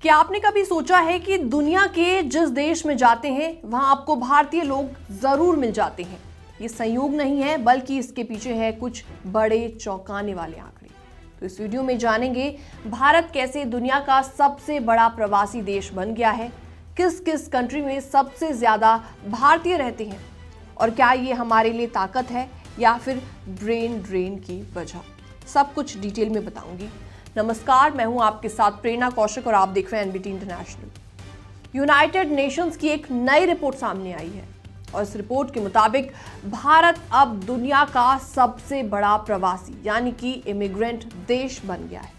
क्या आपने कभी सोचा है कि दुनिया के जिस देश में जाते हैं वहां आपको भारतीय लोग जरूर मिल जाते हैं? ये संयोग नहीं है, बल्कि इसके पीछे है कुछ बड़े चौंकाने वाले आंकड़े। तो इस वीडियो में जानेंगे भारत कैसे दुनिया का सबसे बड़ा प्रवासी देश बन गया है, किस किस कंट्री में सबसे ज्यादा भारतीय रहते हैं और क्या ये हमारे लिए ताकत है या फिर ब्रेन ड्रेन की वजह। सब कुछ डिटेल में बताऊंगी। नमस्कार, मैं हूं आपके साथ प्रेरणा कौशिक और आप देख रहे हैं एनबीटी इंटरनेशनल। यूनाइटेड नेशंस की एक नई रिपोर्ट सामने आई है और इस रिपोर्ट के मुताबिक भारत अब दुनिया का सबसे बड़ा प्रवासी यानी कि इमिग्रेंट देश बन गया है।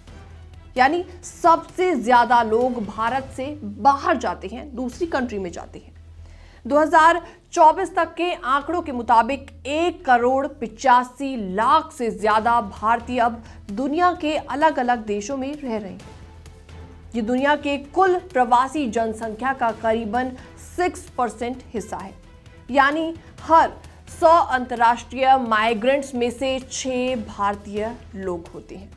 यानी सबसे ज्यादा लोग भारत से बाहर जाते हैं, दूसरी कंट्री में जाते हैं। 2024 तक के आंकड़ों के मुताबिक 1,85,00,000 से ज्यादा भारतीय अब दुनिया के अलग अलग देशों में रह रहे हैं। ये दुनिया के कुल प्रवासी जनसंख्या का करीबन 6% हिस्सा है। यानी हर 100 अंतर्राष्ट्रीय माइग्रेंट्स में से 6 भारतीय लोग होते हैं।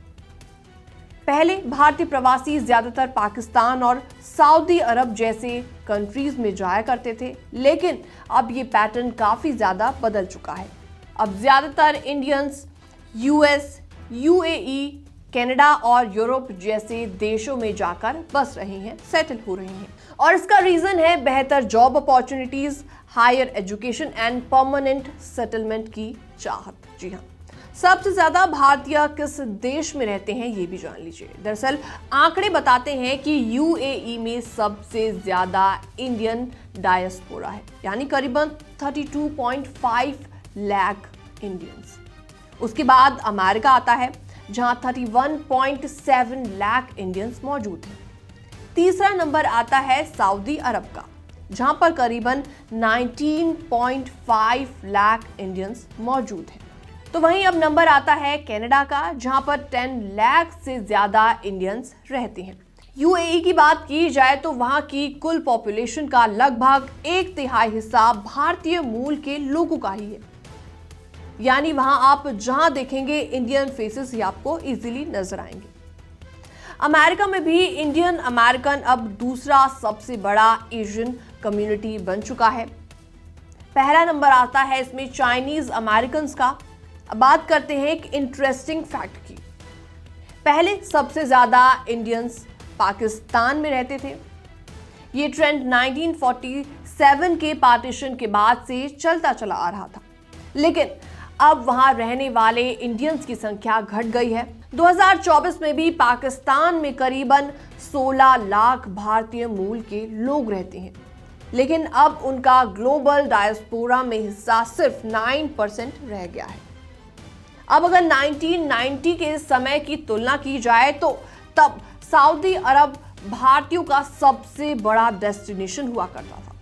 पहले भारतीय प्रवासी ज्यादातर पाकिस्तान और सऊदी अरब जैसे कंट्रीज में जाया करते थे, लेकिन अब ये पैटर्न काफी ज्यादा बदल चुका है। अब ज्यादातर इंडियंस यूएस, यूएई, कनाडा और यूरोप जैसे देशों में जाकर बस रहे हैं, सेटल हो रहे हैं। और इसका रीजन है बेहतर job opportunities, higher education and permanent settlement की चाहत। जी हाँ, सबसे ज्यादा भारतीय किस देश में रहते हैं ये भी जान लीजिए। दरअसल आंकड़े बताते हैं कि यूएई में सबसे ज्यादा इंडियन डायस्पोरा है, यानी करीबन 32.5 लाख इंडियंस। उसके बाद अमेरिका आता है जहां 31.7 लाख इंडियंस मौजूद हैं। तीसरा नंबर आता है सऊदी अरब का, जहां पर करीबन 19.5 लाख इंडियंस मौजूद हैं। तो वहीं अब नंबर आता है कनाडा का, जहां पर 10 लाख से ज्यादा इंडियंस रहते हैं। यूएई की बात की जाए तो वहां की कुल पॉपुलेशन का लगभग 1/3 हिस्सा भारतीय मूल के लोगों का ही है। यानी वहां आप जहां देखेंगे इंडियन फेसेस ही आपको इजीली नजर आएंगे। अमेरिका में भी इंडियन अमेरिकन अब दूसरा सबसे बड़ा एशियन कम्युनिटी बन चुका है। पहला नंबर आता है इसमें चाइनीज अमेरिकन का। अब बात करते हैं एक इंटरेस्टिंग फैक्ट की। पहले सबसे ज्यादा इंडियंस पाकिस्तान में रहते थे। ये ट्रेंड 1947 के पार्टीशन के बाद से चलता चला आ रहा था, लेकिन अब वहां रहने वाले इंडियंस की संख्या घट गई है। 2024 में भी पाकिस्तान में करीबन 16 लाख भारतीय मूल के लोग रहते हैं, लेकिन अब उनका ग्लोबल डायस्पोरा में हिस्सा सिर्फ 9% रह गया है। अब अगर 1990 के समय की तुलना की जाए तो तब सऊदी अरब भारतीयों का सबसे बड़ा डेस्टिनेशन हुआ करता था।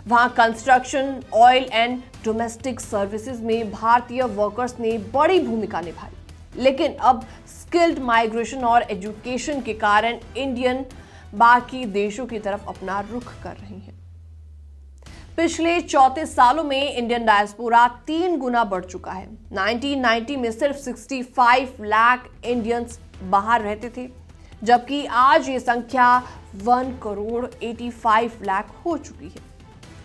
वहां construction, oil and domestic services में भारतीय वर्कर्स ने बड़ी भूमिका निभाई, लेकिन अब स्किल्ड माइग्रेशन और एजुकेशन के कारण इंडियन बाकी देशों की तरफ अपना रुख कर रही हैं। पिछले 34 सालों में इंडियन डायस्पोरा 3 गुना बढ़ चुका है। 1990 में सिर्फ 65 लाख इंडियंस बाहर रहते थे, जबकि आज ये संख्या 1,85,00,000 हो चुकी है।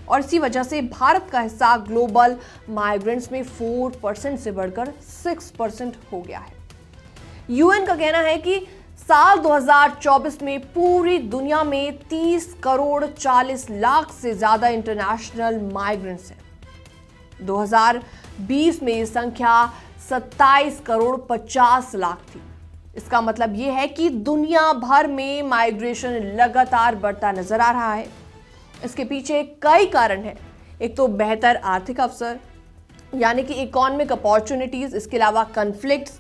और इसी वजह से भारत का हिस्सा ग्लोबल माइग्रेंट्स में 4% से बढ़कर 6% हो गया है। यूएन का कहना है कि साल 2024 में पूरी दुनिया में 30,40,00,000 से ज्यादा इंटरनेशनल माइग्रेंट्स हैं। 2020 में ये संख्या 27,50,00,000 थी। इसका मतलब यह है कि दुनिया भर में माइग्रेशन लगातार बढ़ता नजर आ रहा है। इसके पीछे कई कारण हैं। एक तो बेहतर आर्थिक अवसर यानी कि इकोनॉमिक अपॉर्चुनिटीज, इसके अलावा कॉन्फ्लिक्ट्स,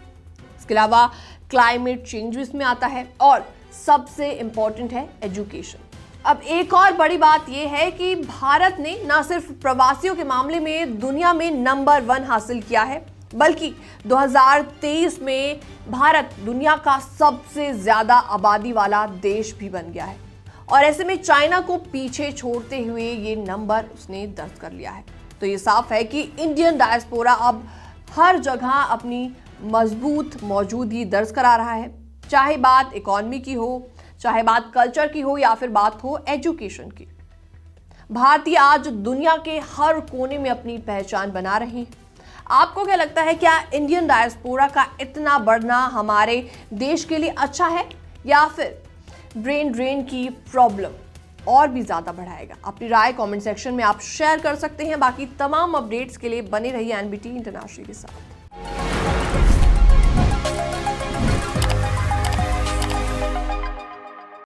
इसके अलावा क्लाइमेट चेंज इसमें आता है, और सबसे इंपॉर्टेंट है एजुकेशन। अब एक और बड़ी बात यह है कि भारत ने न सिर्फ प्रवासियों के मामले में दुनिया में नंबर 1 हासिल किया है, बल्कि 2023 में भारत दुनिया का सबसे ज्यादा आबादी वाला देश भी बन गया है। और ऐसे में चाइना को पीछे छोड़ते हुए ये नंबर उसने दर्ज कर लिया है। तो ये साफ है कि इंडियन डायस्पोरा अब हर जगह अपनी मजबूत मौजूदगी दर्ज करा रहा है, चाहे बात इकॉनमी की हो, चाहे बात कल्चर की हो या फिर बात हो एजुकेशन की। भारतीय आज दुनिया के हर कोने में अपनी पहचान बना रहे हैं। आपको क्या लगता है, क्या इंडियन डायस्पोरा का इतना बढ़ना हमारे देश के लिए अच्छा है या फिर ब्रेन ड्रेन की प्रॉब्लम और भी ज्यादा बढ़ाएगा? अपनी राय कमेंट सेक्शन में आप शेयर कर सकते हैं। बाकी तमाम अपडेट्स के लिए बने रहिए एनबीटी इंटरनेशनल के साथ।